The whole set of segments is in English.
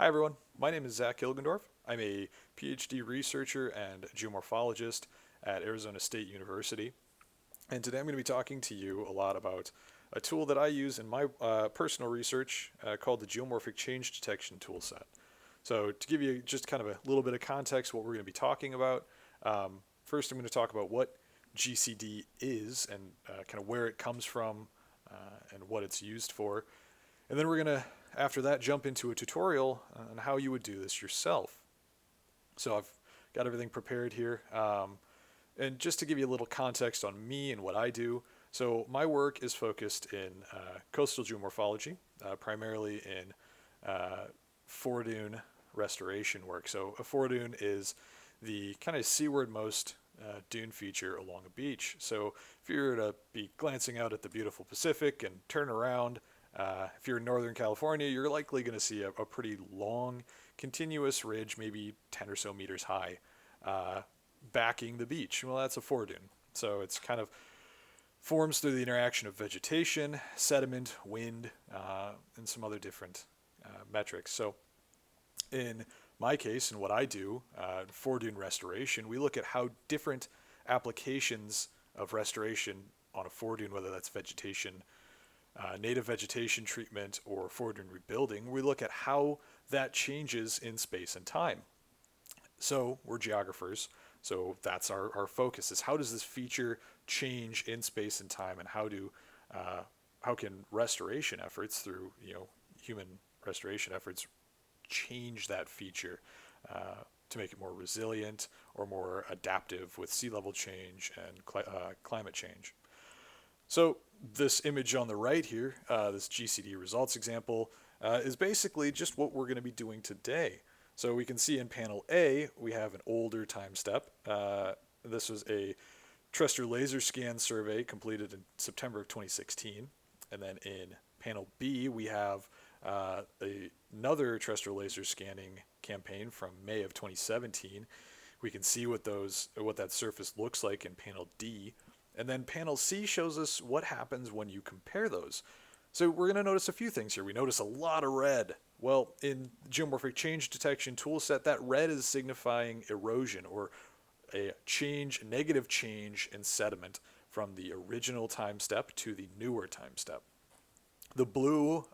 Hi everyone, my name is Zach Hilgendorf. I'm a PhD researcher and geomorphologist at Arizona State University. And today I'm going to be talking to you a lot about a tool that I use in my personal research called the Geomorphic Change Detection Toolset. So to give you just kind of a little bit of context what we're going to be talking about, first I'm going to talk about what GCD is and kind of where it comes from and what it's used for. And then we're going to, after that, jump into a tutorial on how you would do this yourself. So I've got everything prepared here. And just to give you a little context on me and what I do, so my work is focused in coastal geomorphology, primarily in foredune restoration work. So a foredune is the kind of seaward-most dune feature along a beach. So if you were to be glancing out at the beautiful Pacific and turn around, if you're in Northern California, you're likely going to see a pretty long, continuous ridge, maybe 10 or so meters high, backing the beach. Well, that's a foredune. So it's kind of forms through the interaction of vegetation, sediment, wind, and some other different metrics. So in my case, and what I do, foredune restoration, we look at how different applications of restoration on a foredune, whether that's vegetation, native vegetation treatment, or foredune rebuilding, we look at how that changes in space and time. So we're geographers, so that's our focus, is how does this feature change in space and time, and how can restoration efforts through human restoration efforts change that feature to make it more resilient or more adaptive with sea level change and climate change. So this image on the right here, this GCD results example, is basically just what we're going to be doing today. So we can see in panel A, we have an older time step. This was a terrestrial laser scan survey completed in September of 2016. And then in panel B, we have another terrestrial laser scanning campaign from May of 2017. We can see what that surface looks like in panel D. And then panel C shows us what happens when you compare those. So we're going to notice a few things here. We notice a lot of red. Well, in the Geomorphic Change Detection toolset, that red is signifying erosion, or a negative change in sediment from the original time step to the newer time step. The blue,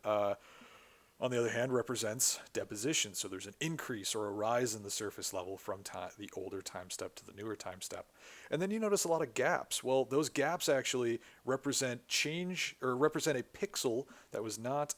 on the other hand, represents deposition. So there's an increase or a rise in the surface level from the older time step to the newer time step. And then you notice a lot of gaps. Well, those gaps actually represent change, or represent a pixel that was not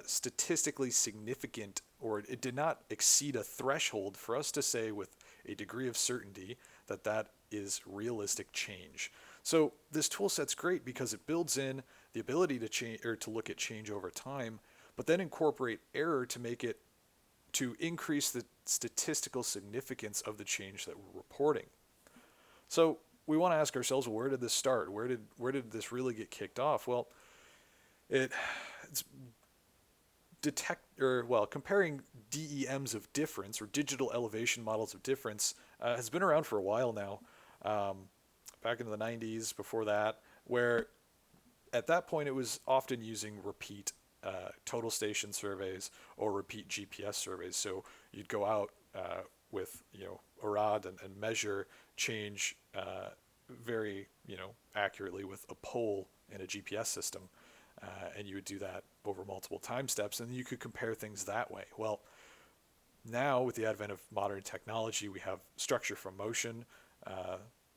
statistically significant, or it did not exceed a threshold for us to say with a degree of certainty that that is realistic change. So this tool set's great because it builds in the ability to change, or to look at change over time, but then incorporate error to increase the statistical significance of the change that we're reporting. So we want to ask ourselves, where did this start? Where did this really get kicked off? Well, it's comparing DEMs of difference, or digital elevation models of difference, has been around for a while now. Back in the 90s, before that, where at that point it was often using repeat total station surveys or repeat GPS surveys. So you'd go out with a rod and measure change very accurately with a pole in a GPS system, and you would do that over multiple time steps, and you could compare things that way. Well, now with the advent of modern technology, we have structure from motion,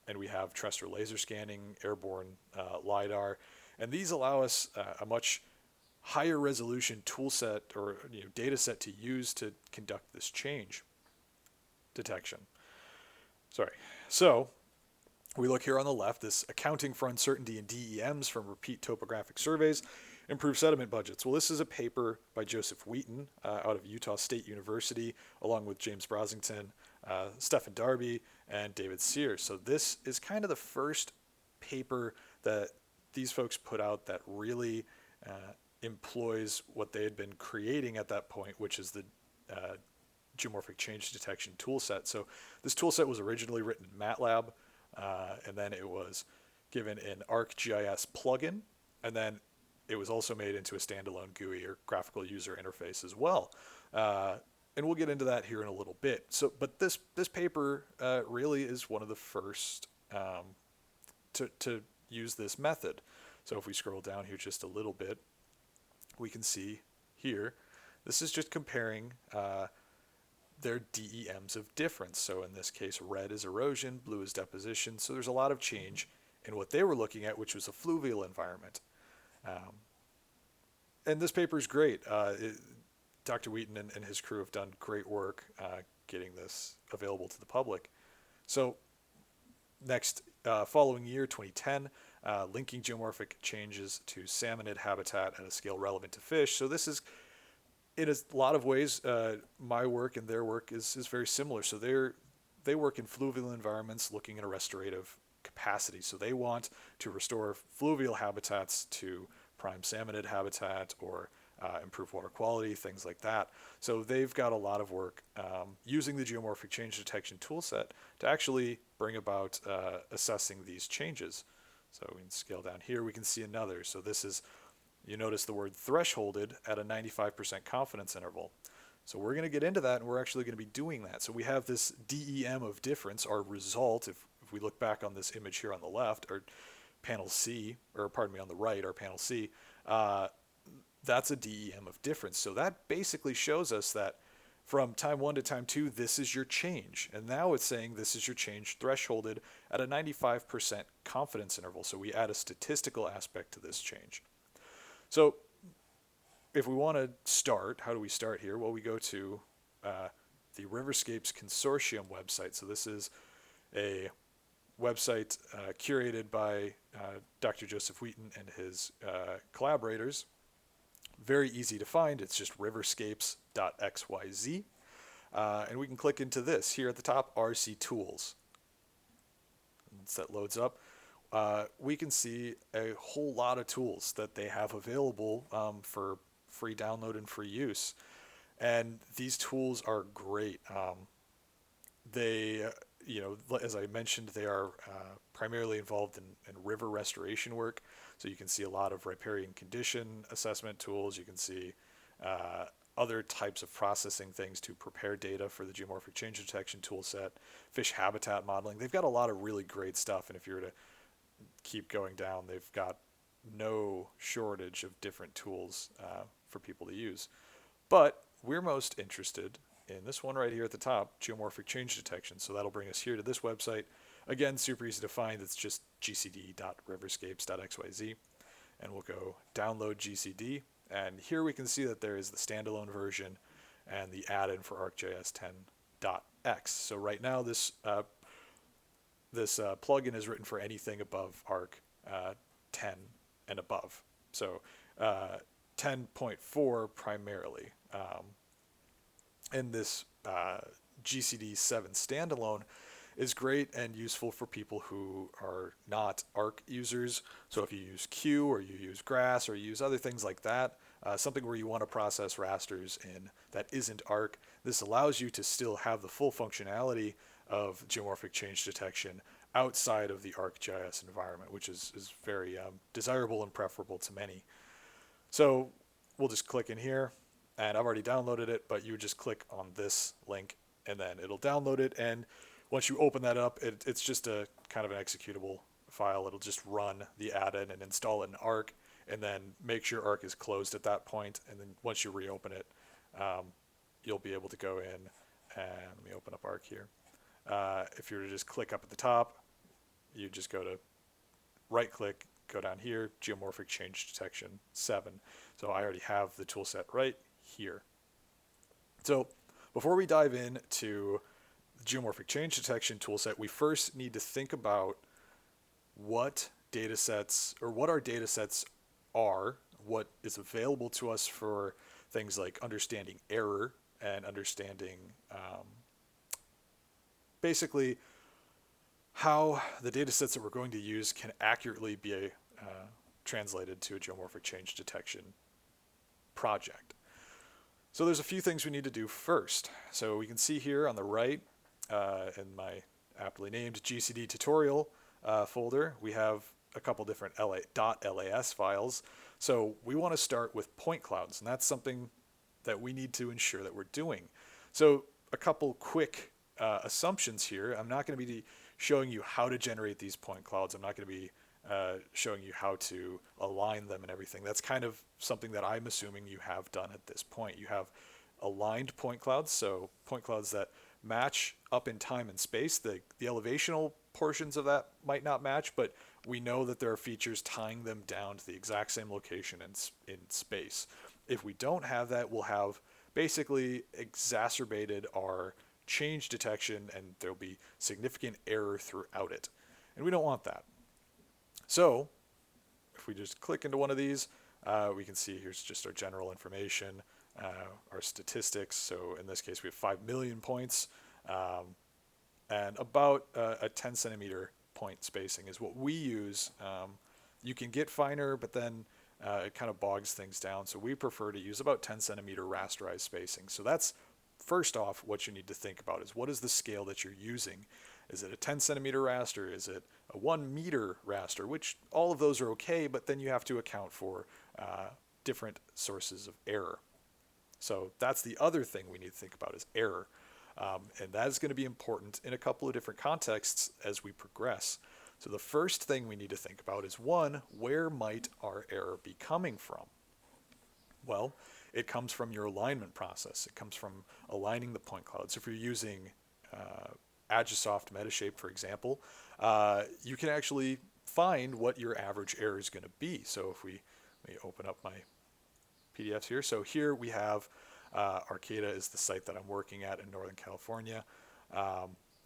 and we have terrestrial laser scanning, airborne LiDAR, and these allow us a much higher resolution tool set, or data set to use to conduct this change detection. So we look here on the left, this accounting for uncertainty in DEMs from repeat topographic surveys, improve sediment budgets. Well, this is a paper by Joseph Wheaton out of Utah State University, along with James Brosington, Stephen Darby, and David Sears. So this is kind of the first paper that these folks put out that really employs what they had been creating at that point, which is the geomorphic change detection toolset. So this toolset was originally written in MATLAB, and then it was given an ArcGIS plugin, and then it was also made into a standalone GUI, or graphical user interface, as well. and we'll get into that here in a little bit. So, but this paper really is one of the first to use this method. So if we scroll down here just a little bit, we can see here, this is just comparing their DEMs of difference. So in this case, red is erosion, blue is deposition. So there's a lot of change in what they were looking at, which was a fluvial environment. And this paper is great. Dr. Wheaton and his crew have done great work getting this available to the public. So next, following year, 2010, linking geomorphic changes to salmonid habitat at a scale relevant to fish. So this is, in a lot of ways, my work and their work is very similar. So they work in fluvial environments looking at a restorative capacity. So they want to restore fluvial habitats to prime salmonid habitat or improve water quality, things like that. So they've got a lot of work using the geomorphic change detection toolset to actually bring about assessing these changes. So we can scale down here, we can see another. So this is, you notice the word thresholded at a 95% confidence interval. So we're going to get into that, and we're actually going to be doing that. So we have this DEM of difference, our result, if we look back on this image here on the left, or panel C, or pardon me, on the right, our panel C, that's a DEM of difference. So that basically shows us that from time 1 to time 2, this is your change. And now it's saying this is your change thresholded at a 95% confidence interval. So we add a statistical aspect to this change. So if we want to start, how do we start here? Well, we go to the Riverscapes Consortium website. So this is a website curated by Dr. Joseph Wheaton and his collaborators. Very easy to find. It's just riverscapes.xyz. And we can click into this. Here at the top, RC Tools. Once that loads up, we can see a whole lot of tools that they have available for free download and free use. And these tools are great. They, as I mentioned, they are primarily involved in river restoration work. So you can see a lot of riparian condition assessment tools. You can see other types of processing things to prepare data for the geomorphic change detection tool set, fish habitat modeling. They've got a lot of really great stuff. And if you were to keep going down, they've got no shortage of different tools for people to use. But we're most interested in this one right here at the top, geomorphic change detection. So that'll bring us here to this website. Again, super easy to find. It's just gcd.riverscapes.xyz. And we'll go download GCD. And here we can see that there is the standalone version and the add-in for ArcGIS 10.x. So right now this plugin is written for anything above Arc 10 and above. So 10.4 primarily. And this GCD 7 standalone is great and useful for people who are not ARC users. So if you use Q or you use Grass or you use other things like that, something where you want to process rasters in that isn't ARC, this allows you to still have the full functionality of geomorphic change detection outside of the ArcGIS environment, which is very desirable and preferable to many. So we'll just click in here, and I've already downloaded it, but you would just click on this link and then it'll download it. And once you open that up, it's just a kind of an executable file. It'll just run the add-in and install it in Arc, and then make sure Arc is closed at that point. And then once you reopen it, you'll be able to go in and let me open up Arc here. If you were to just click up at the top, you just go to right click, go down here, Geomorphic Change Detection 7. So I already have the tool set right here. So before we dive into the Geomorphic Change Detection toolset, we first need to think about what data sets, or what our data sets are, what is available to us for things like understanding error and understanding basically how the data sets that we're going to use can accurately be translated to a geomorphic change detection project. So there's a few things we need to do first. So we can see here on the right in my aptly named GCD tutorial folder, we have a couple different .las files. So we want to start with point clouds, and that's something that we need to ensure that we're doing. So a couple quick assumptions here. I'm not going to be showing you how to generate these point clouds. I'm not going to be showing you how to align them and everything. That's kind of something that I'm assuming you have done at this point. You have aligned point clouds, so point clouds that match up in time and space. The elevational portions of that might not match, but we know that there are features tying them down to the exact same location in space. If we don't have that, we'll have basically exacerbated our change detection, and there'll be significant error throughout it. And we don't want that. So if we just click into one of these, we can see here's just our general information, our statistics. So in this case, we have 5 million points, and about a 10 centimeter point spacing is what we use. You can get finer, but then it kind of bogs things down. So we prefer to use about 10 centimeter rasterized spacing. So that's first off what you need to think about is what is the scale that you're using? Is it a 10 centimeter raster? Is it a 1 meter raster? Which all of those are okay, but then you have to account for different sources of error. So that's the other thing we need to think about is error. And that is going to be important in a couple of different contexts as we progress. So the first thing we need to think about is, one, where might our error be coming from? Well, it comes from your alignment process. It comes from aligning the point clouds. If you're using Agisoft Metashape, for example, you can actually find what your average error is going to be. So if let me open up my PDFs here. So here we have Arcata is the site that I'm working at in Northern California.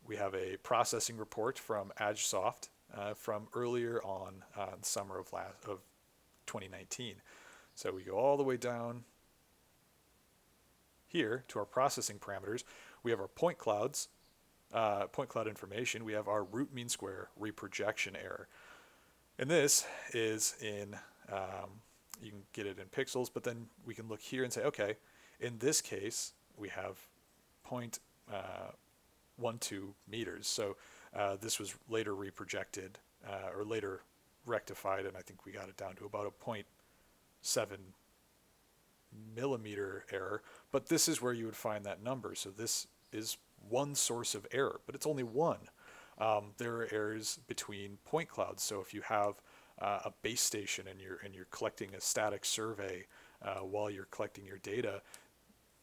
We have a processing report from Agisoft from earlier on summer of 2019. So we go all the way down here to our processing parameters. We have our point clouds, point cloud information. We have our root mean square reprojection error. And this is in, you can get it in pixels, but then we can look here and say, okay, in this case, we have 0.12 meters. So this was later reprojected or later rectified, and I think we got it down to about a 0.7 millimeter error. But this is where you would find that number. So this is one source of error, but it's only one. There are errors between point clouds. So if you have a base station and you're collecting a static survey while you're collecting your data,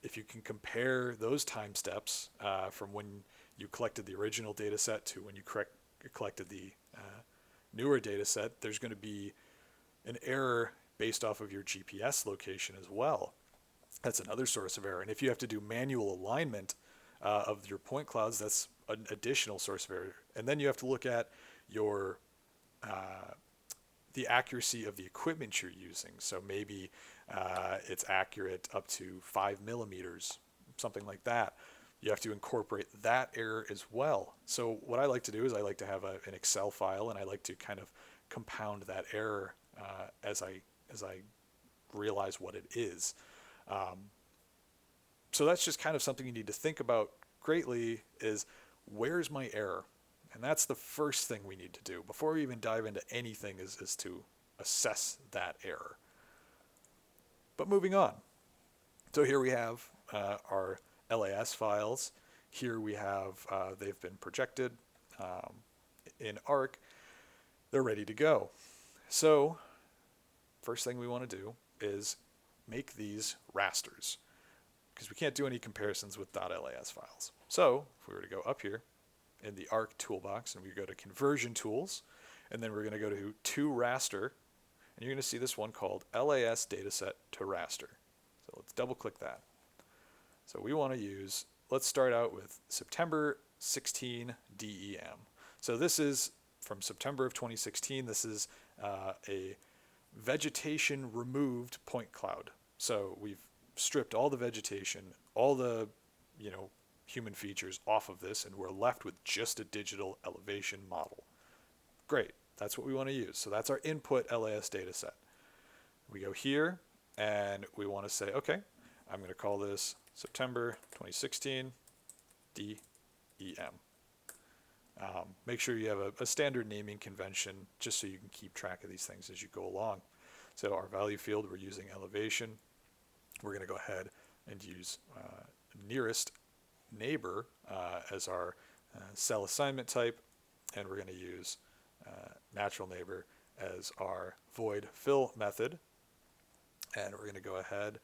if you can compare those time steps from when you collected the original data set to when you collected the newer data set, there's going to be an error based off of your GPS location as well. That's another source of error. And if you have to do manual alignment of your point clouds, that's an additional source of error. And then you have to look at your the accuracy of the equipment you're using. So maybe it's accurate up to 5 millimeters, something like that. You have to incorporate that error as well. So what I like to do is I like to have an Excel file, and I like to kind of compound that error as I realize what it is. So that's just kind of something you need to think about greatly is, where's my error? And that's the first thing we need to do before we even dive into anything is to assess that error. But moving on. So here we have our LAS files. Here we have, they've been projected in ARC. They're ready to go. So first thing we want to do is make these rasters, because we can't do any comparisons with .las files. So if we were to go up here in the ARC toolbox and we go to conversion tools, and then we're going to go to raster, and you're going to see this one called LAS dataset to raster. So let's double click that. So we want to use, let's start out with September 16 DEM. So this is from September of 2016. This is a vegetation removed point cloud. So we've stripped all the vegetation, all the human features off of this, and we're left with just a digital elevation model. Great, that's what we want to use. So that's our input LAS data set. We go here and we want to say, okay, I'm going to call this September 2016 DEM. Make sure you have a standard naming convention just so you can keep track of these things as you go along. So our value field, we're using elevation. We're going to go ahead and use nearest neighbor as our cell assignment type, and we're going to use natural neighbor as our void fill method. And we're going to go ahead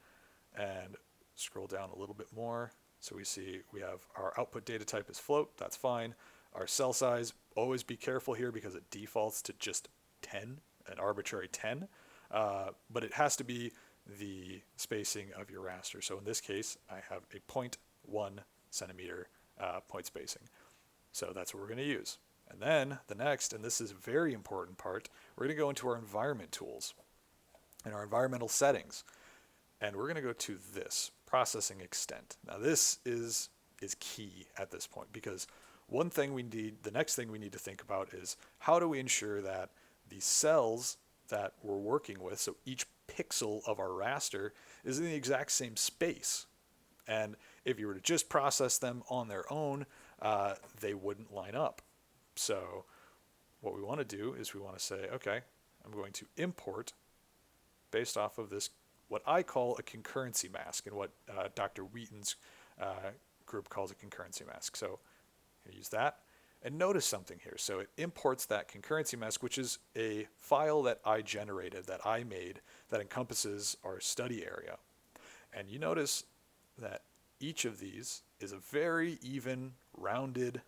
and scroll down a little bit more. So we see we have our output data type is float. That's fine. Our cell size, always be careful here because it defaults to just 10, an arbitrary 10. But it has to be the spacing of your raster. So in this case, I have a 0.1 centimeter point spacing. So that's what we're going to use. And then the next, and this is a very important part, we're going to go into our environment tools and our environmental settings. And we're going to go to this, processing extent. Now this is key at this point, because the next thing we need to think about is how do we ensure that the cells that we're working with, so each pixel of our raster, is in the exact same space. And if you were to just process them on their own, they wouldn't line up. So what we want to do is we want to say, okay, I'm going to import based off of this, what I call a concurrency mask, and what Dr. Wheaton's group calls a concurrency mask. So I use that. And notice something here. So it imports that concurrency mask, which is a file that I generated, that I made, that encompasses our study area. And you notice that each of these is a very even, rounded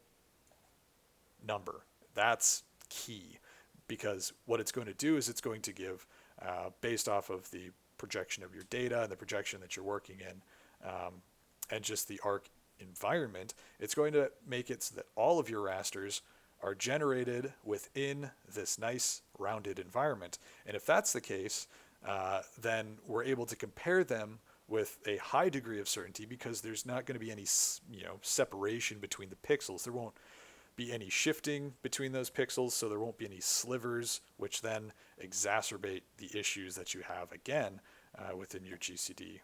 number. That's key, because what it's going to do is it's going to give, based off of the projection of your data and the projection that you're working in, and just the ARC environment, it's going to make it so that all of your rasters are generated within this nice rounded environment. And if that's the case, then we're able to compare them with a high degree of certainty, because there's not going to be any separation between the pixels. There won't be any shifting between those pixels, so there won't be any slivers, which then exacerbate the issues that you have again within your GCD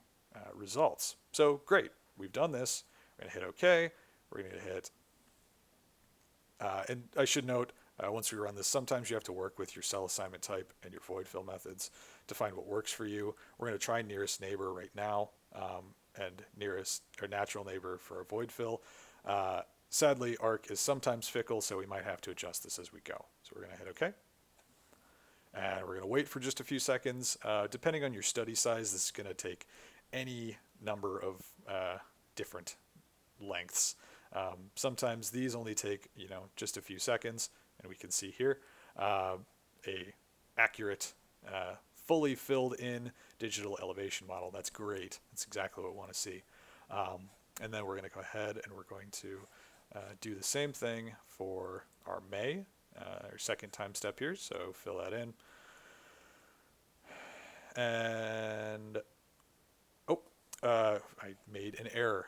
results. So great, we've done this. We're going to hit OK. We're going to hit, and I should note, once we run this, sometimes you have to work with your cell assignment type and your void fill methods to find what works for you. We're going to try nearest neighbor right now, and nearest or natural neighbor for a void fill. Sadly, ARC is sometimes fickle, so we might have to adjust this as we go. So we're going to hit OK. And we're going to wait for just a few seconds. Depending on your study size, this is going to take any number of different lengths. Sometimes these only take, just a few seconds, and we can see here a accurate, fully filled in digital elevation model. That's great. That's exactly what we want to see. And then we're going to go ahead and we're going to do the same thing for our May, our second time step here. So fill that in. And I made an error.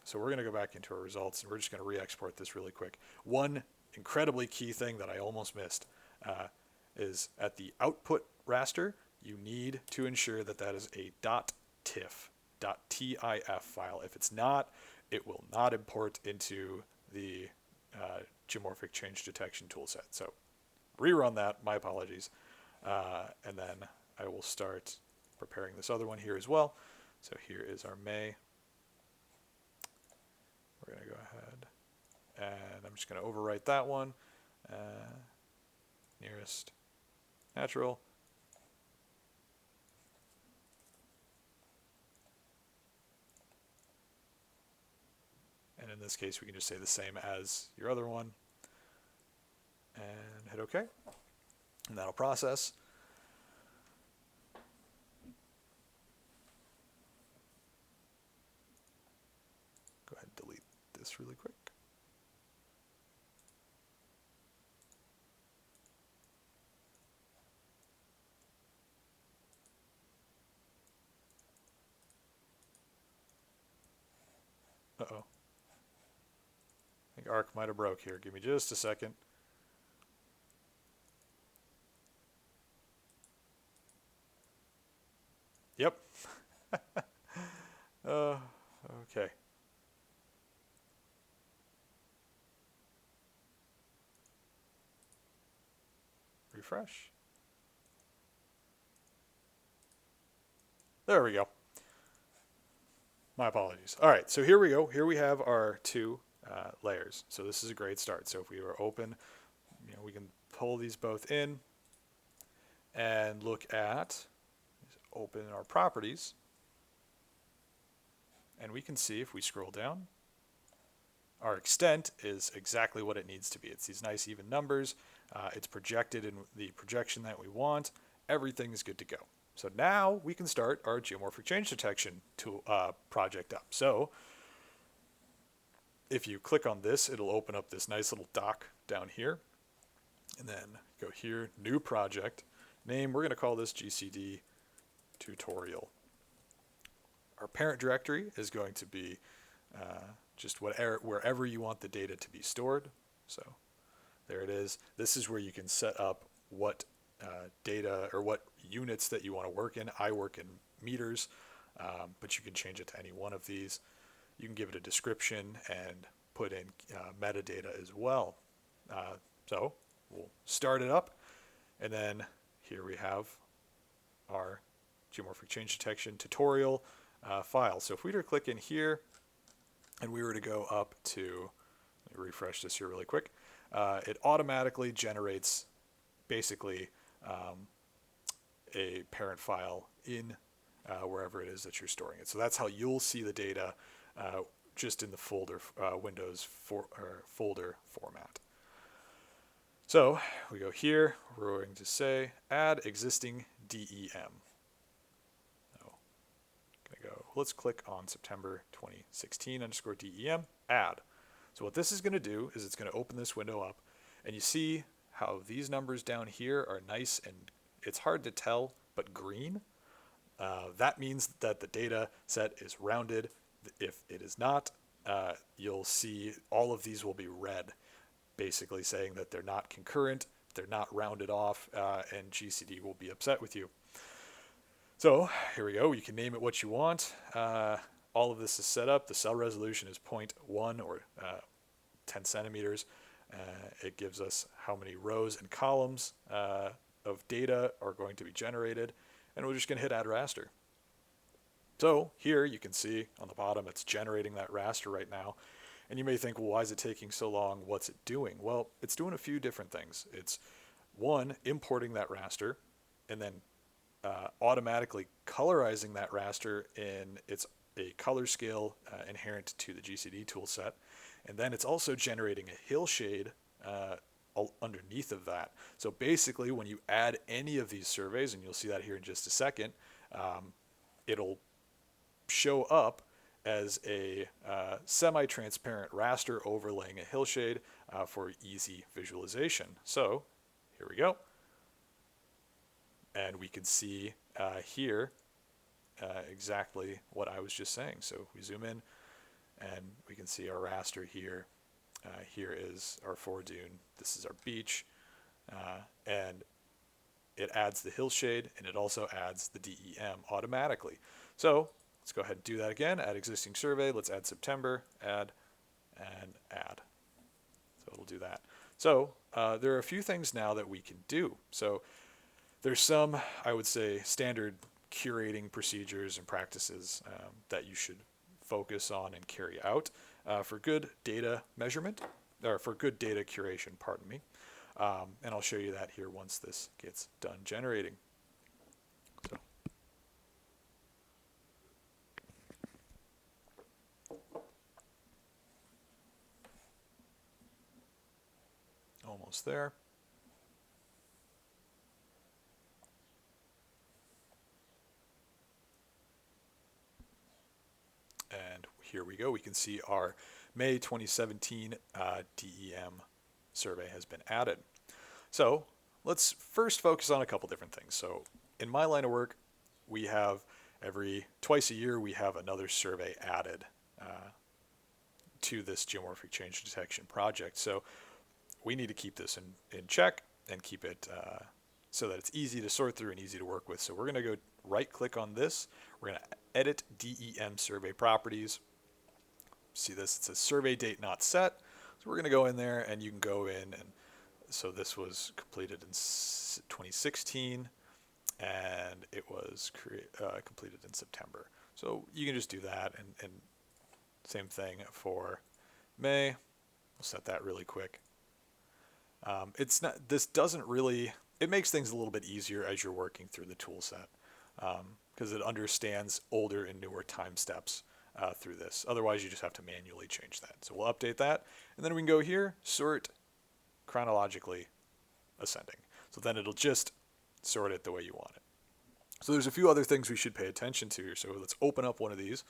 So we're going to go back into our results, and we're just going to re-export this really quick. One incredibly key thing that I almost missed is at the output raster, you need to ensure that that is a .tif file. If it's not, it will not import into the Geomorphic change detection toolset. So rerun that, my apologies. And then I will start preparing this other one here as well. So here is our May. We're going to go ahead and I'm just going to overwrite that one. Nearest natural. And in this case, we can just say the same as your other one and hit OK. And that'll process. Go ahead and delete this really quick. Uh-oh. I think ARC might have broke here. Give me just a second. Yep. Okay. Refresh. There we go. My apologies. All right, so here we go. Here we have our two layers. So this is a great start. So if we were open, we can pull these both in and look at, open our properties, and we can see if we scroll down, our extent is exactly what it needs to be. It's these nice even numbers. It's projected in the projection that we want. Everything's good to go. So now we can start our geomorphic change detection tool, project up. So if you click on this, it'll open up this nice little dock down here. And then go here, new project. Name, we're going to call this GCD tutorial. Our parent directory is going to be just wherever you want the data to be stored. So there it is. This is where you can set up what data or what units that you want to work in. I work in meters, but you can change it to any one of these. You can give it a description and put in metadata as well. So we'll start it up, and then here we have our geomorphic change detection tutorial file. So if we were to click in here and we were to go up to, let me refresh this here really quick, it automatically generates basically a parent file in wherever it is that you're storing it. So that's how you'll see the data just in the folder Windows folder format. So we go here, we're going to say add existing DEM. Let's click on September 2016 underscore DEM, add. So what this is going to do is it's going to open this window up, and you see how these numbers down here are nice, and it's hard to tell, but green. That means that the data set is rounded. If it is not, you'll see all of these will be red, basically saying that they're not concurrent, they're not rounded off, and GCD will be upset with you. So here we go. You can name it what you want. All of this is set up. The cell resolution is 0.1 or 10 centimeters. It gives us how many rows and columns of data are going to be generated. And we're just going to hit add raster. So here you can see on the bottom it's generating that raster right now. And you may think, well, why is it taking so long? What's it doing? Well, it's doing a few different things. It's one, importing that raster, and then automatically colorizing that raster in a color scale inherent to the GCD toolset, and then it's also generating a hill shade underneath of that. So basically, when you add any of these surveys, and you'll see that here in just a second, it'll show up as a semi-transparent raster overlaying a hill shade for easy visualization. So here we go. And we can see here exactly what I was just saying. So we zoom in and we can see our raster here. Here is our foredune. This is our beach. And it adds the hill shade, and it also adds the DEM automatically. So let's go ahead and do that again. Add existing survey. Let's add September. Add and add. So it'll do that. So there are a few things now that we can do. So there's some, I would say, standard curating procedures and practices that you should focus on and carry out for good data measurement, or for good data curation, pardon me. And I'll show you that here once this gets done generating. So. Almost there. And here we go. We can see our May 2017 DEM survey has been added. So let's first focus on a couple different things. So in my line of work, we have twice a year, we have another survey added to this geomorphic change detection project. So we need to keep this in check and keep it so that it's easy to sort through and easy to work with. So we're going to go right click on this. We're going to edit DEM survey properties. See this, it says survey date not set. So we're going to go in there, and you can go in, and so this was completed in 2016, and it was completed in September. So you can just do that, and same thing for May. We'll set that really quick. It's not. This doesn't really. It makes things a little bit easier as you're working through the tool set because it understands older and newer time steps through this. Otherwise, you just have to manually change that. So we'll update that, and then we can go here, sort chronologically ascending. So then it'll just sort it the way you want it. So there's a few other things we should pay attention to here. So let's open up one of these,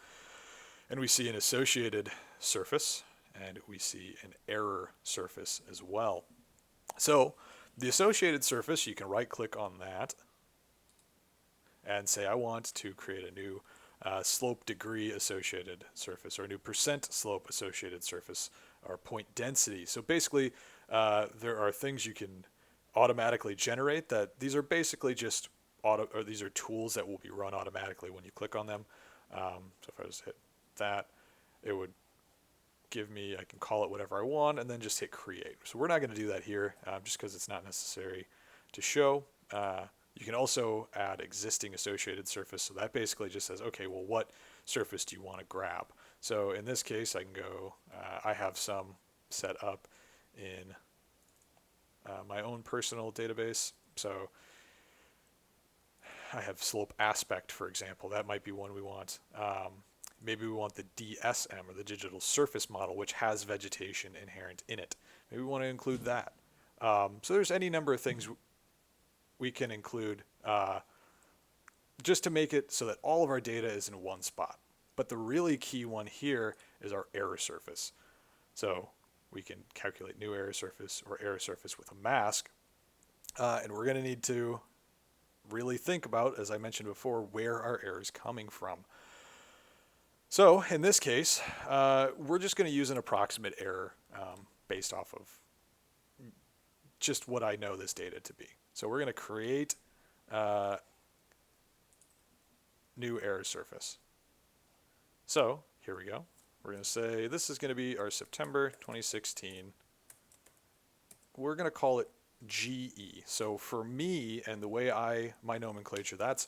and we see an associated surface, and we see an error surface as well. So the associated surface, you can right-click on that and say, I want to create a new slope degree associated surface, or a new percent slope associated surface, or point density. So basically, there are things you can automatically generate that these are basically just these are tools that will be run automatically when you click on them. So if I just hit that, it would give me, I can call it whatever I want, and then just hit create. So we're not going to do that here just because it's not necessary to show. You can also add existing associated surface. So that basically just says, okay, well, what surface do you want to grab? So in this case, I can go, I have some set up in my own personal database. So I have slope aspect, for example. That might be one we want. Maybe we want the DSM, or the digital surface model, which has vegetation inherent in it. Maybe we want to include that. So there's any number of things we can include just to make it so that all of our data is in one spot. But the really key one here is our error surface. So we can calculate new error surface or error surface with a mask. And we're going to need to really think about, as I mentioned before, where our error is coming from. So in this case, we're just going to use an approximate error based off of just what I know this data to be. So we're going to create new error surface. So here we go. We're going to say this is going to be our September 2016. We're going to call it GE. So for me and the way my nomenclature, that's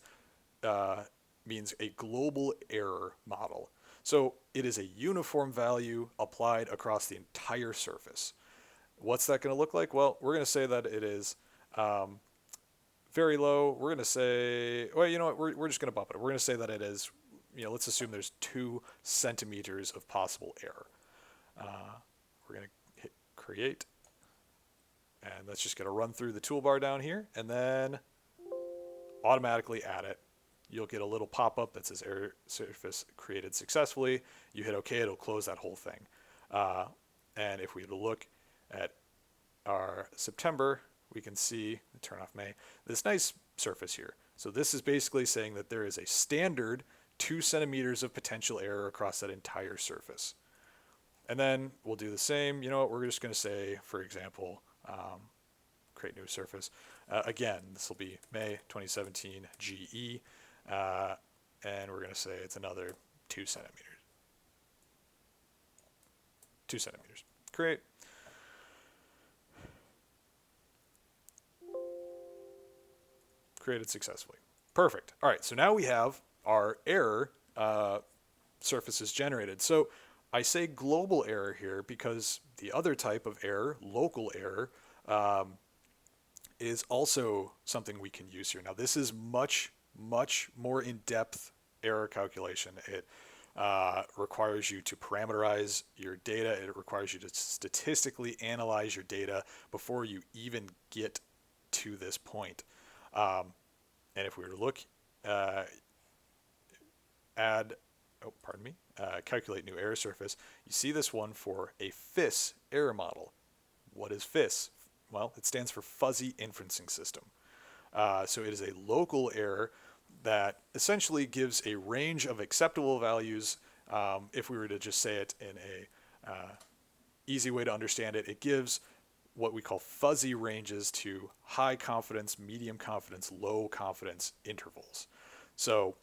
means a global error model. So it is a uniform value applied across the entire surface. What's that going to look like? Well, we're going to say that it is very low. We're going to say, well, you know what? We're just going to bump it. We're going to say that it is, let's assume there's 2 centimeters of possible error. We're going to hit create. And that's just going to run through the toolbar down here and then automatically add it. You'll get a little pop-up that says error surface created successfully. You hit OK, it'll close that whole thing. And if we look at our September, we can see, turn off May, this nice surface here. So this is basically saying that there is a standard 2 centimeters of potential error across that entire surface. And then we'll do the same. You know what? We're just going to say, for example, create new surface. Again, this will be May 2017 GE. And we're going to say it's another 2 centimeters. 2 centimeters. Create. Created successfully. Perfect. All right, so now we have our error surfaces generated. So I say global error here because the other type of error, local error, is also something we can use here. Now this is much more in-depth error calculation. It requires you to parameterize your data. It requires you to statistically analyze your data before you even get to this point. And if we were to look, calculate new error surface, you see this one for a FIS error model. What is FIS? Well, it stands for Fuzzy Inferencing System. So it is a local error that essentially gives a range of acceptable values. If we were to just say it in a easy way to understand it, it gives what we call fuzzy ranges to high confidence, medium confidence, low confidence intervals. So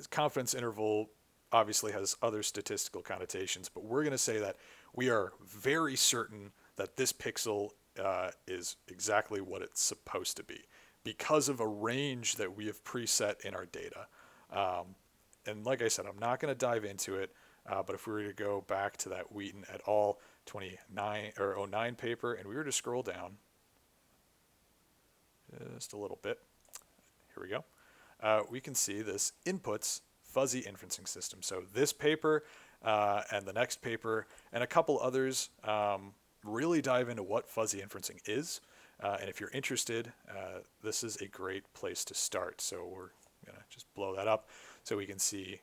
confidence interval obviously has other statistical connotations, but we're going to say that we are very certain that this pixel is exactly what it's supposed to be because of a range that we have preset in our data. And like I said, I'm not going to dive into it, but if we were to go back to that Wheaton et al. 29 or '09 paper, and we were to scroll down just a little bit, here we go. We can see this inputs fuzzy inferencing system. So this paper and the next paper and a couple others really dive into what fuzzy inferencing is. And if you're interested, this is a great place to start. So we're going to just blow that up so we can see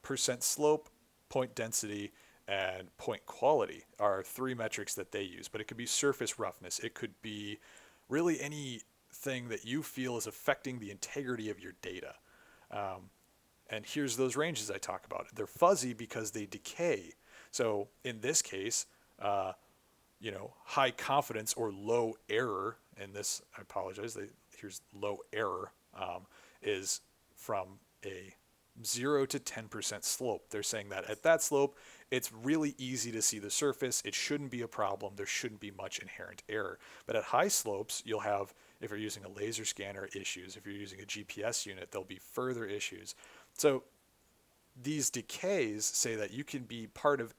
percent slope, point density, and point quality are three metrics that they use. But it could be surface roughness. It could be really anything that you feel is affecting the integrity of your data. And here's those ranges I talk about. They're fuzzy because they decay. So in this case, high confidence or low error, and this, I apologize, here's low error, is from a 0 to 10% slope. They're saying that at that slope, it's really easy to see the surface. It shouldn't be a problem. There shouldn't be much inherent error. But at high slopes, you'll have, if you're using a laser scanner, issues. If you're using a GPS unit, there'll be further issues. So these decays say that you can be part of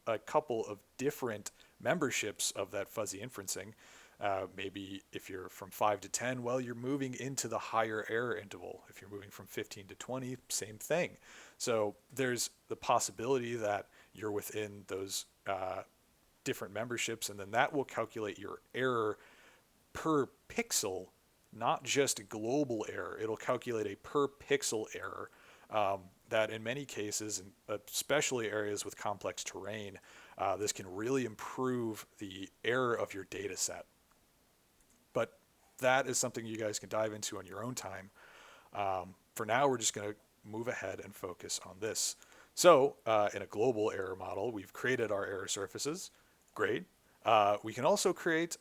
a couple of different memberships of that fuzzy inferencing. Maybe if you're from 5 to 10, well, you're moving into the higher error interval. If you're moving from 15 to 20, same thing. So there's the possibility that you're within those different memberships, and then that will calculate your error per pixel, not just global error. It'll calculate a per pixel error that in many cases, and especially areas with complex terrain, this can really improve the error of your data set. But that is something you guys can dive into on your own time. For now, we're just going to move ahead and focus on this. So in a global error model, we've created our error surfaces. Great. We can also create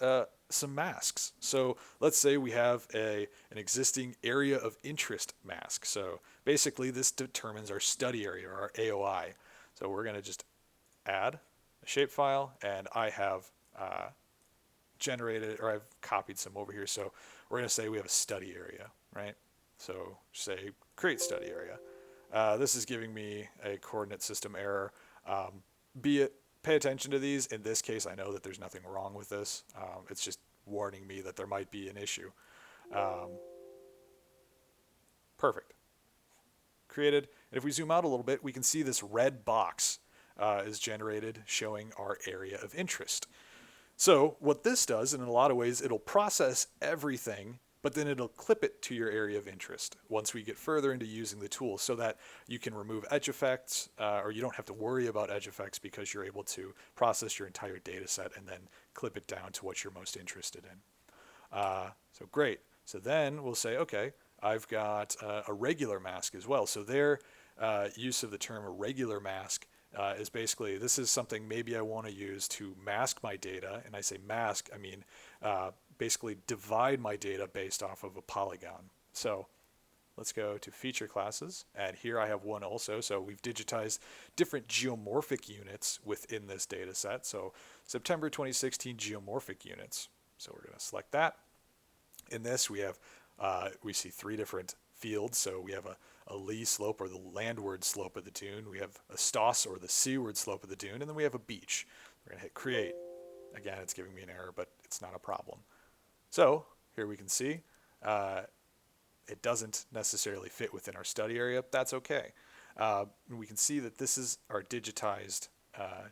some masks. So let's say we have an existing area of interest mask. So basically this determines our study area, or our AOI. So we're going to just add a shapefile, and I have generated, or I've copied some over here. So we're going to say we have a study area, right? So say create study area. This is giving me a coordinate system error. Pay attention to these. In this case, I know that there's nothing wrong with this. It's just warning me that there might be an issue. Perfect. Created. And if we zoom out a little bit, we can see this red box is generated showing our area of interest. So what this does, and in a lot of ways, it'll process everything, but then it'll clip it to your area of interest once we get further into using the tool, so that you can remove edge effects, or you don't have to worry about edge effects because you're able to process your entire data set and then clip it down to what you're most interested in. So great. So then we'll say, okay, I've got a regular mask as well. So their use of the term a regular mask is basically, this is something maybe I want to use to mask my data. And I say mask, I mean basically divide my data based off of a polygon. So let's go to feature classes, and here I have one also. So we've digitized different geomorphic units within this data set. So September 2016 geomorphic units. So we're going to select that. In this we have we see three different fields. So we have a lee slope, or the landward slope of the dune. We have a stoss, or the seaward slope of the dune, and then we have a beach. We're going to hit create. Again, it's giving me an error, but it's not a problem. So here we can see it doesn't necessarily fit within our study area. That's okay. We can see that this is our digitized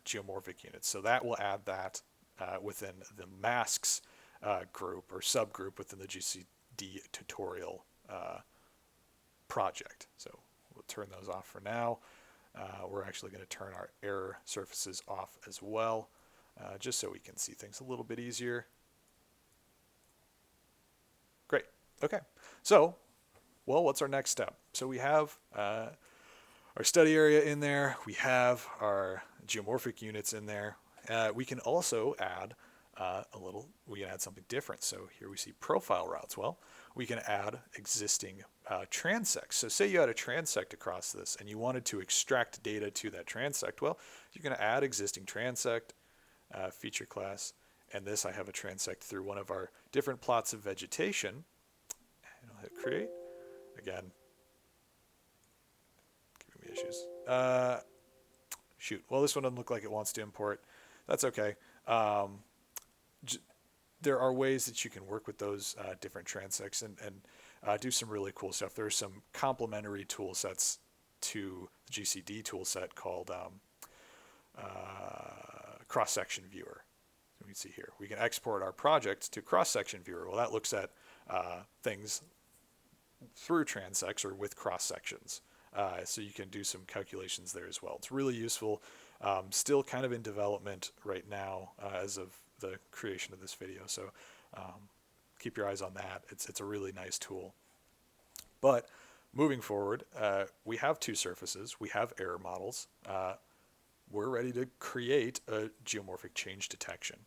geomorphic units. So that will add that within the masks group or subgroup within the GCD tutorial project. So we'll turn those off for now. We're actually going to turn our error surfaces off as well, just so we can see things a little bit easier. Great. Okay. So, well, what's our next step? So we have our study area in there. We have our geomorphic units in there. We can also add we can add something different. So here we see profile routes. Well, we can add existing transects. So say you had a transect across this and you wanted to extract data to that transect. Well, you're going to add existing transect, feature class, and this I have a transect through one of our different plots of vegetation. And I'll hit create. Again, giving issues. Shoot. Well, this one doesn't look like it wants to import. That's okay. Um, there are ways that you can work with those different transects and do some really cool stuff. There are some complementary tool sets to the GCD tool set called cross-section viewer. So we can see here, we can export our project to cross-section viewer. Well, that looks at things through transects or with cross-sections. So you can do some calculations there as well. It's really useful. Still kind of in development right now as of the creation of this video. So keep your eyes on that. It's a really nice tool. But moving forward, we have two surfaces. We have error models. We're ready to create a geomorphic change detection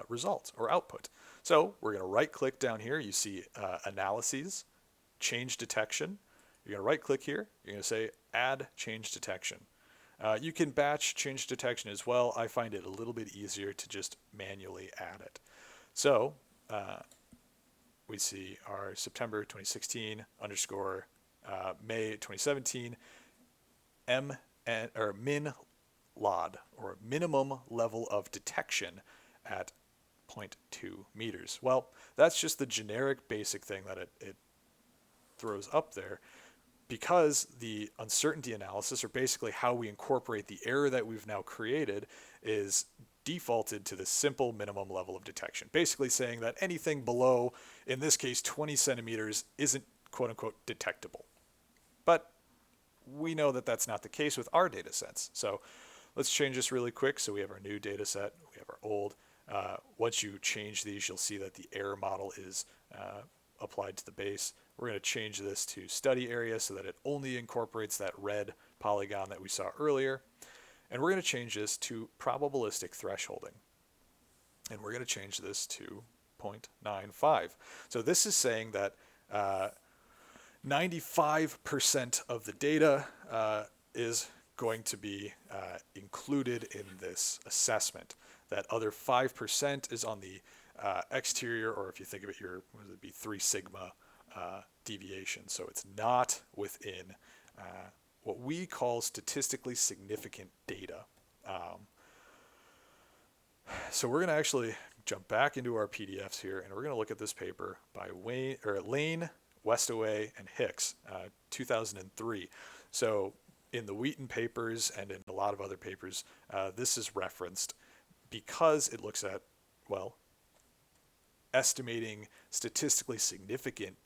result or output. So we're going to right click down here. You see analyses, change detection. You're going to right click here. You're going to say add change detection. You can batch change detection as well. I find it a little bit easier to just manually add it. So we see our September 2016 underscore May 2017 min LOD, or minimum level of detection at 0.2 meters. Well, that's just the generic basic thing that it throws up there, because the uncertainty analysis, or basically how we incorporate the error that we've now created, is defaulted to the simple minimum level of detection, basically saying that anything below, in this case 20 centimeters, isn't quote-unquote detectable. But we know that that's not the case with our data sets. So let's change this really quick. So we have our new data set, we have our old. Once you change these, you'll see that the error model is applied to the base. We're going to change this to study area so that it only incorporates that red polygon that we saw earlier. And we're going to change this to probabilistic thresholding. And we're going to change this to 0.95. So this is saying that 95% of the data is going to be included in this assessment. That other 5% is on the exterior, or if you think of it, what would it be, 3 sigma deviation. So it's not within what we call statistically significant data. So we're going to actually jump back into our PDFs here, and we're going to look at this paper by Lane, Westaway, and Hicks, 2003. So in the Wheaton papers and in a lot of other papers, this is referenced because it looks at, well, estimating statistically significant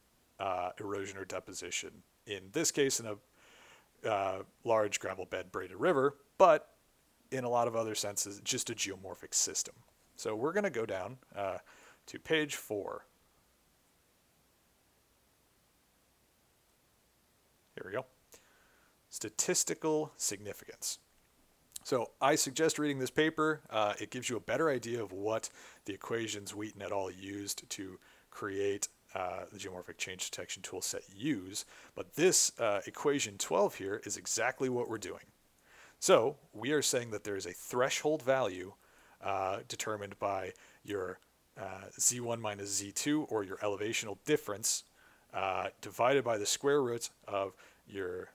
erosion or deposition, in this case in a large gravel bed braided river, but in a lot of other senses, just a geomorphic system. So we're going to go down to page 4. Here we go. Statistical significance. So I suggest reading this paper. It gives you a better idea of what the equations Wheaton et al. Used to create the geomorphic change detection tool set use. But this equation 12 here is exactly what we're doing. So we are saying that there is a threshold value determined by your Z1 minus Z2, or your elevational difference, divided by the square root of your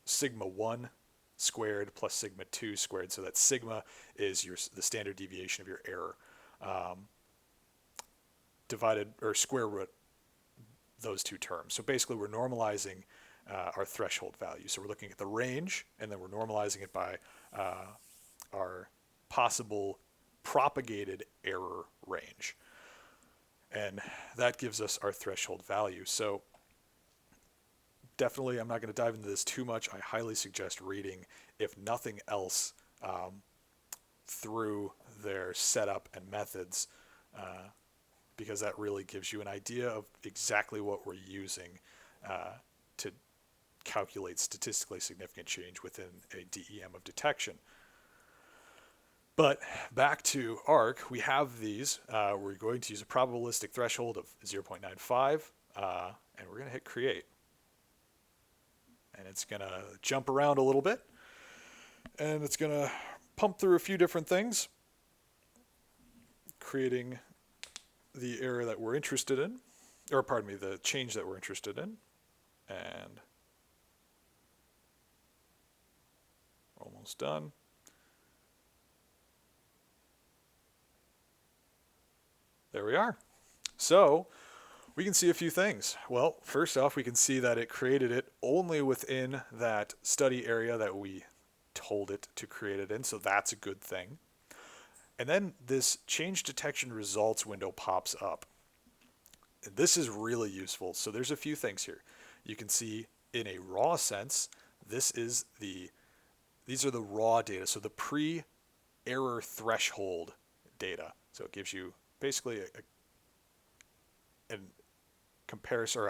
sigma 1 squared plus sigma 2 squared. So that sigma is the standard deviation of your error, divided, or square root those two terms. So basically we're normalizing our threshold value. So we're looking at the range, and then we're normalizing it by our possible propagated error range. And that gives us our threshold value. So definitely, I'm not going to dive into this too much. I highly suggest reading, if nothing else, through their setup and methods, because that really gives you an idea of exactly what we're using to calculate statistically significant change within a DEM of detection. But back to ARC, we have these. We're going to use a probabilistic threshold of 0.95, and we're going to hit create. And it's going to jump around a little bit, and it's going to pump through a few different things, creating the error that we're interested in, or pardon me, the change that we're interested in. And Almost done. There we are. So we can see a few things. Well, first off, we can see that it created it only within that study area that we told it to create it in, so that's a good thing. And then this change detection results window pops up. And this is really useful. So there's a few things here. You can see in a raw sense, these are the raw data, so the pre-error threshold data. So it gives you basically a comparison, or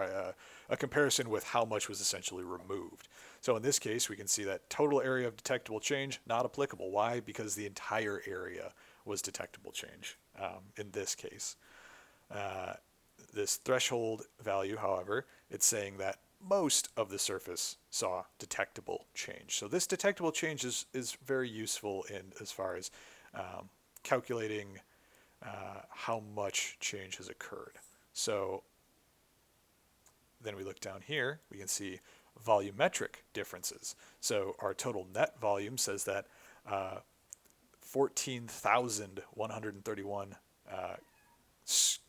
a comparison with how much was essentially removed. So in this case, we can see that total area of detectable change, not applicable. Why? Because the entire area was detectable change in this case. This threshold value, however, it's saying that most of the surface saw detectable change. So this detectable change is very useful in as far as calculating how much change has occurred. So then we look down here, we can see volumetric differences. So our total net volume says that 14,131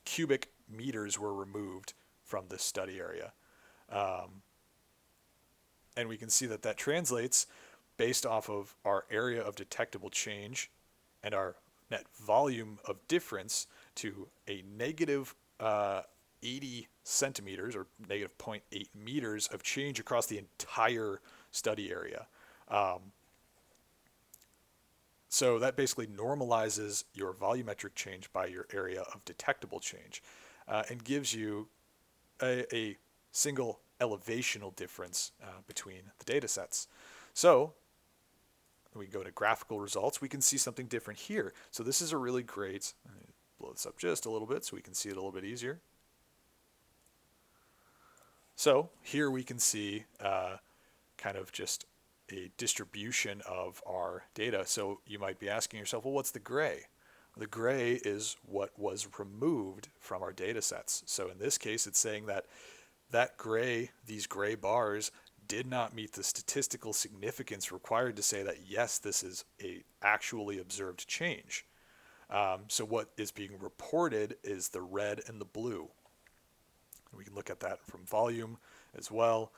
cubic meters were removed from this study area. And we can see that that translates based off of our area of detectable change and our net volume of difference to a negative 80 centimeters, or negative 0.8 meters of change across the entire study area. So that basically normalizes your volumetric change by your area of detectable change, and gives you a single elevational difference between the data sets. So when we go to graphical results, we can see something different here. So this is a really great, let me blow this up just a little bit so we can see it a little bit easier. So here we can see kind of just a distribution of our data. So you might be asking yourself, well, what's the gray? The gray is what was removed from our data sets. So in this case, it's saying that these gray bars did not meet the statistical significance required to say that, yes, this is a actually observed change. So what is being reported is the red and the blue. We can look at that from volume as well.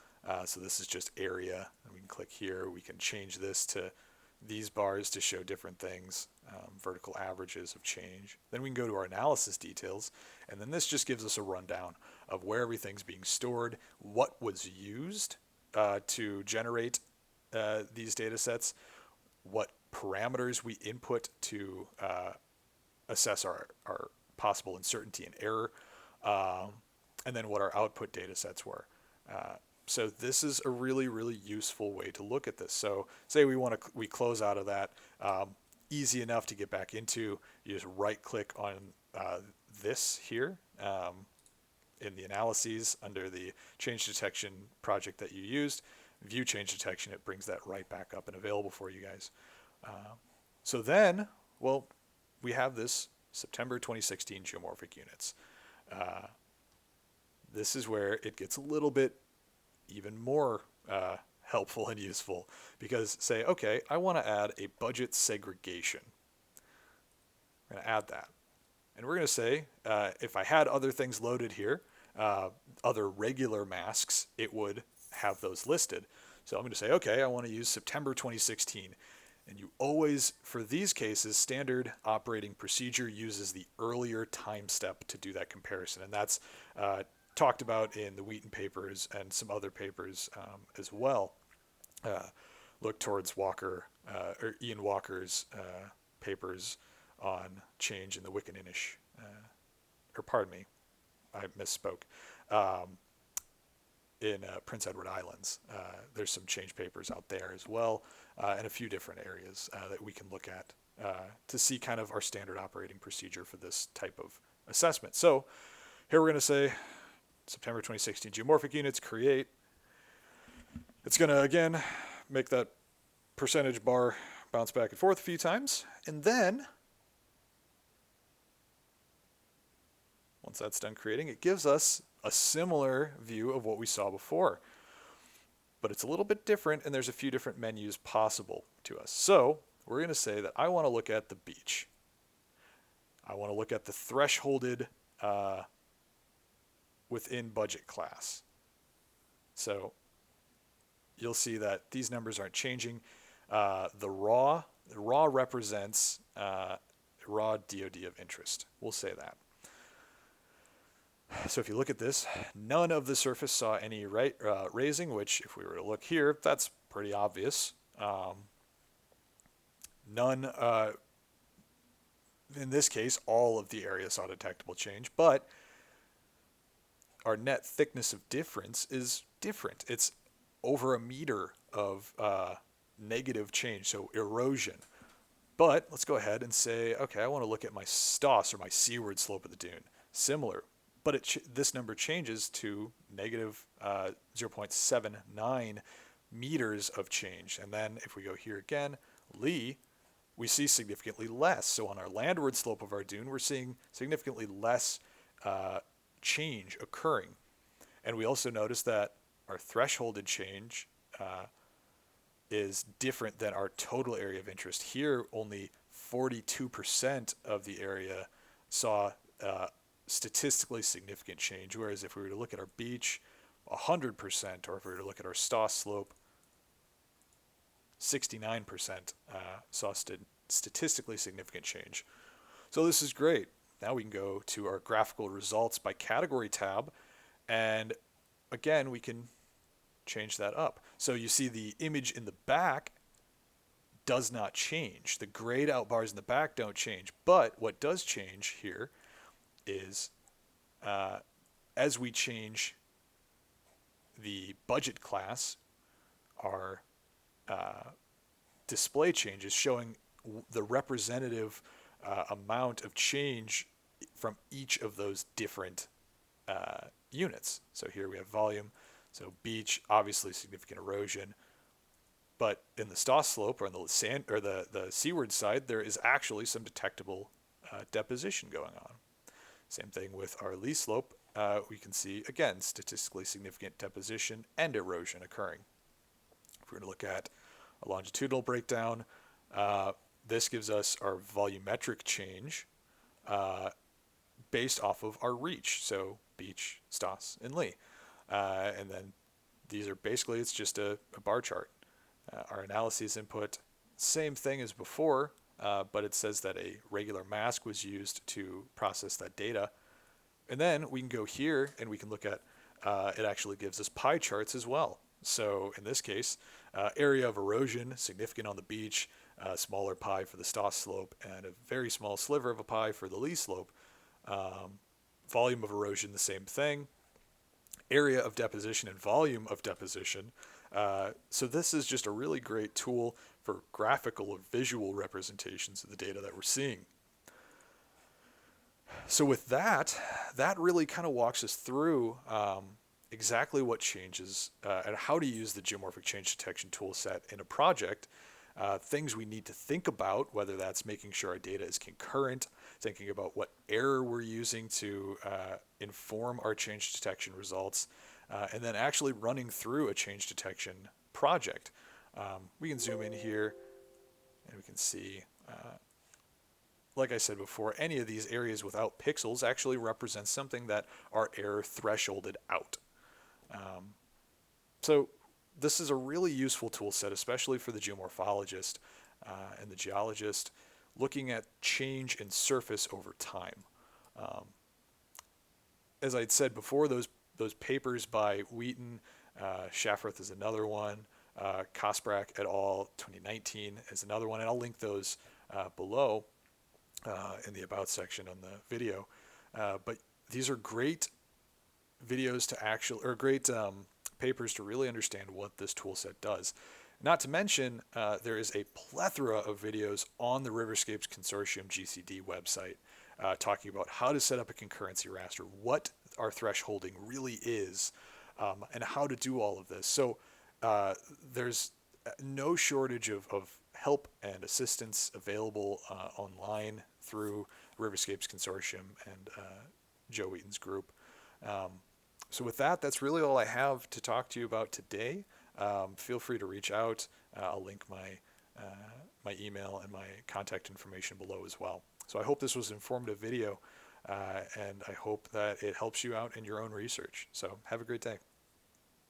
So this is just area, and we can click here. We can change this to these bars to show different things, vertical averages of change. Then we can go to our analysis details, and then this just gives us a rundown of where everything's being stored, what was used to generate these data sets, what parameters we input to assess our possible uncertainty and error, and then what our output data sets were. So this is a really, really useful way to look at this. So say we close out of that, easy enough to get back into. You just right click on this here in the analyses under the change detection project that you used. View change detection, it brings that right back up and available for you guys. So then, well, we have this September 2016 geomorphic units. This is where it gets a little bit even more helpful and useful, because say, okay, I want to add a budget segregation. I'm going to add that. And we're going to say, if I had other things loaded here, other regular masks, it would have those listed. So I'm going to say, okay, I want to use September 2016. And you always, for these cases, standard operating procedure uses the earlier time step to do that comparison. And that's talked about in the Wheaton papers and some other papers as well. Look towards Ian Walker's papers on change in the Wickaninnish, or pardon me, I misspoke. In Prince Edward Islands, there's some change papers out there as well, and a few different areas that we can look at to see kind of our standard operating procedure for this type of assessment. So here we're going to say September 2016 geomorphic units, create. It's going to, again, make that percentage bar bounce back and forth a few times. And then, once that's done creating, it gives us a similar view of what we saw before. but it's a little bit different, and there's a few different menus possible to us. So we're going to say that I want to look at the beach. I want to look at the thresholded within budget class. So you'll see that these numbers aren't changing. The raw represents raw DOD of interest. We'll say that. So if you look at this, none of the surface saw any raising, which if we were to look here, that's pretty obvious. None, in this case, all of the area saw detectable change, but our net thickness of difference is different. It's over a meter of negative change, so erosion. But let's go ahead and say, okay, I want to look at my stoss, or my seaward slope of the dune. Similar, but this number changes to negative 0.79 meters of change. And then if we go here again, lee, we see significantly less. So on our landward slope of our dune, we're seeing significantly less change occurring. And we also notice that our thresholded change is different than our total area of interest. Here, only 42% of the area saw statistically significant change, whereas if we were to look at our beach, 100%, or if we were to look at our stoss slope, 69% saw statistically significant change. So this is great. Now we can go to our graphical results by category tab, and again, we can change that up. So you see the image in the back does not change. The grayed out bars in the back don't change. But what does change here is as we change the budget class, our display changes showing the representative amount of change from each of those different units. So here we have volume. So beach, obviously significant erosion, but in the stoss slope, or on the sand, or the seaward side, there is actually some detectable deposition going on. Same thing with our lee slope. We can see again statistically significant deposition and erosion occurring. If we're going to look at a longitudinal breakdown, this gives us our volumetric change based off of our reach. So beach, stoss, and lee. And then these are basically, it's just a bar chart. Our analyses input, same thing as before, but it says that a regular mask was used to process that data. And then we can go here and we can look at, it actually gives us pie charts as well. So in this case, area of erosion, significant on the beach, smaller pie for the stoss slope, and a very small sliver of a pie for the lee slope. Volume of erosion, the same thing. Area of deposition and volume of deposition. So this is just a really great tool for graphical or visual representations of the data that we're seeing. So with that really kind of walks us through exactly what changes and how to use the geomorphic change detection tool set in a project. Things we need to think about, whether that's making sure our data is concurrent, thinking about what error we're using to inform our change detection results, and then actually running through a change detection project. We can zoom in here and we can see, like I said before, any of these areas without pixels actually represent something that our error thresholded out. So this is a really useful tool set, especially for the geomorphologist and the geologist, looking at change in surface over time. As I'd said before, those papers by Wheaton, Shafroth is another one, Kosbrak et al. 2019 is another one, and I'll link those below in the About section on the video. But these are great videos to actually, or great papers to really understand what this tool set does. Not to mention, there is a plethora of videos on the Riverscapes Consortium GCD website talking about how to set up a concurrency raster, what our thresholding really is, and how to do all of this. So there's no shortage of help and assistance available online through Riverscapes Consortium and Joe Wheaton's group. So with that, that's really all I have to talk to you about today. feel free to reach out. I'll link my email and my contact information below as well. So I hope this was an informative video, and I hope that it helps you out in your own research. So have a great day.